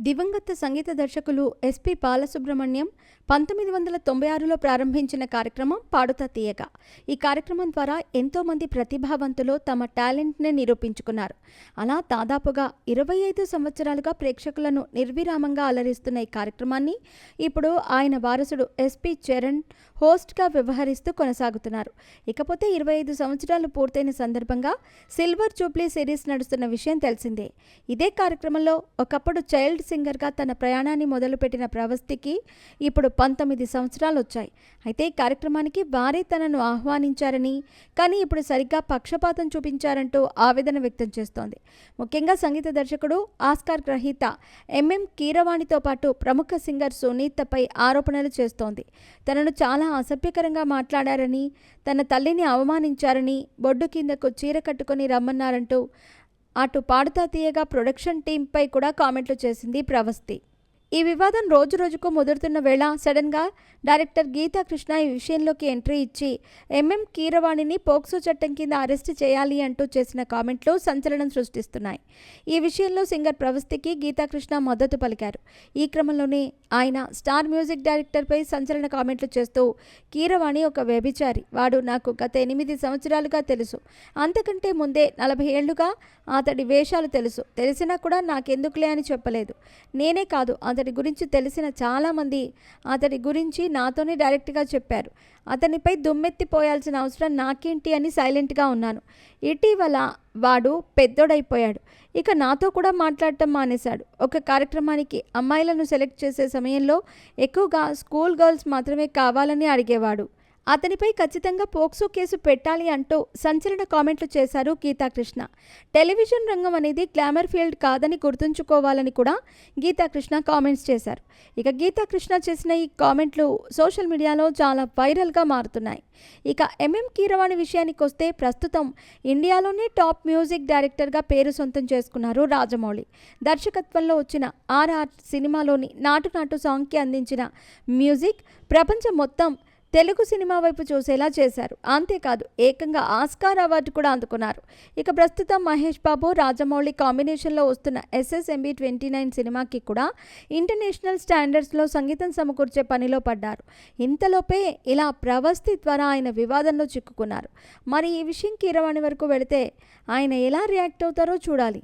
దివంగత సంగీత దర్శకులు ఎస్పి బాలసుబ్రహ్మణ్యం 1996లో ప్రారంభించిన కార్యక్రమం పాడుతా తీయగా. ఈ కార్యక్రమం ద్వారా ఎంతోమంది ప్రతిభావంతులు తమ టాలెంట్ని నిరూపించుకున్నారు. అలా దాదాపుగా 25 సంవత్సరాలుగా ప్రేక్షకులను నిర్విరామంగా అలరిస్తున్న ఈ కార్యక్రమాన్ని ఇప్పుడు ఆయన వారసుడు ఎస్పి చరణ్ హోస్ట్గా వ్యవహరిస్తూ కొనసాగుతున్నారు. ఇకపోతే 25 సంవత్సరాలు పూర్తయిన సందర్భంగా సిల్వర్ జూబ్లీ సిరీస్ నడుస్తున్న విషయం తెలిసిందే. ఇదే కార్యక్రమంలో ఒకప్పుడు చైల్డ్ సింగర్గా తన ప్రయాణాన్ని మొదలుపెట్టిన ప్రవస్తికి ఇప్పుడు 19 సంవత్సరాలు వచ్చాయి. అయితే ఈ కార్యక్రమానికి వారే తనను ఆహ్వానించారని, కానీ ఇప్పుడు సరిగ్గా పక్షపాతం చూపించారంటూ ఆవేదన వ్యక్తం చేస్తోంది. ముఖ్యంగా సంగీత దర్శకుడు, ఆస్కార్ గ్రహీత ఎంఎం కీరవాణితో పాటు ప్రముఖ సింగర్ సునీతపై ఆరోపణలు చేస్తోంది. తనను చాలా అసభ్యకరంగా మాట్లాడారని, తన తల్లిని అవమానించారని, బొడ్డు కిందకు చీర కట్టుకొని రమ్మన్నారంటూ అటు పాడుతా తీయగా ప్రొడక్షన్ టీంపై కూడా కామెంట్లు చేసింది ప్రవస్తి. ఈ వివాదం రోజురోజుకు ముదురుతున్న వేళ సడన్గా డైరెక్టర్ గీతా కృష్ణ ఈ విషయంలోకి ఎంట్రీ ఇచ్చి ఎంఎం కీరవాణిని పోక్సో చట్టం కింద అరెస్టు చేయాలి అంటూ చేసిన కామెంట్లు సంచలనం సృష్టిస్తున్నాయి. ఈ విషయంలో సింగర్ ప్రవస్తికి గీతా కృష్ణ మద్దతు పలికారు. ఈ క్రమంలోనే ఆయన స్టార్ మ్యూజిక్ డైరెక్టర్పై సంచలన కామెంట్లు చేస్తూ, కీరవాణి ఒక వ్యభిచారి, వాడు నాకు గత 8 సంవత్సరాలుగా తెలుసు, అంతకంటే ముందే 40 ఏళ్లుగా అతడి వేషాలు తెలుసు, తెలిసినా కూడా నాకెందుకులే అని చెప్పలేదు. నేనే కాదు, అతడి గురించి తెలిసిన చాలామంది అతడి గురించి నాతోనే డైరెక్ట్గా చెప్పారు. అతనిపై దుమ్మెత్తిపోయాల్సిన అవసరం నాకేంటి అని సైలెంట్గా ఉన్నాను. ఇటీవల వాడు పెద్దోడైపోయాడు. ఇక నాతో కూడా మాట్లాడటం మానేశాడు. ఒక కార్యక్రమానికి అమ్మాయిలను సెలెక్ట్ చేసే సమయంలో ఎక్కువగా స్కూల్ గర్ల్స్ మాత్రమే కావాలని అడిగేవాడు. అతనిపై ఖచ్చితంగా పోక్సో కేసు పెట్టాలి అంటూ సంచలన కామెంట్లు చేశారు గీతాకృష్ణ. టెలివిజన్ రంగం అనేది గ్లామర్ ఫీల్డ్ కాదని గుర్తుంచుకోవాలని కూడా గీతాకృష్ణ కామెంట్స్ చేశారు. ఇక గీతాకృష్ణ చేసిన ఈ కామెంట్లు సోషల్ మీడియాలో చాలా వైరల్గా మారుతున్నాయి. ఇక ఎంఎం కీరవాణి విషయానికి వస్తే ప్రస్తుతం ఇండియాలోనే టాప్ మ్యూజిక్ డైరెక్టర్గా పేరు సొంతం చేసుకున్నారు రాజమౌళి. దర్శకత్వంలో వచ్చిన ఆర్ఆర్ సినిమాలోని నాటు నాటు సాంగ్కి అందించిన మ్యూజిక్ ప్రపంచం మొత్తం తెలుగు సినిమా వైపు చూసేలా చేశారు. అంతేకాదు ఏకంగా ఆస్కార్ అవార్డు కూడా అందుకున్నారు. ఇక ప్రస్తుతం మహేష్ బాబు, రాజమౌళి కాంబినేషన్లో వస్తున్న SSMB 29 సినిమాకి కూడా ఇంటర్నేషనల్ స్టాండర్డ్స్లో సంగీతం సమకూర్చే పనిలో పడ్డారు. ఇంతలోపే ఇలా ప్రవస్తి ద్వారా ఆయన వివాదంలో చిక్కుకున్నారు. మరి ఈ విషయం కీరవాణి వరకు వెళితే ఆయన ఎలా రియాక్ట్ అవుతారో చూడాలి.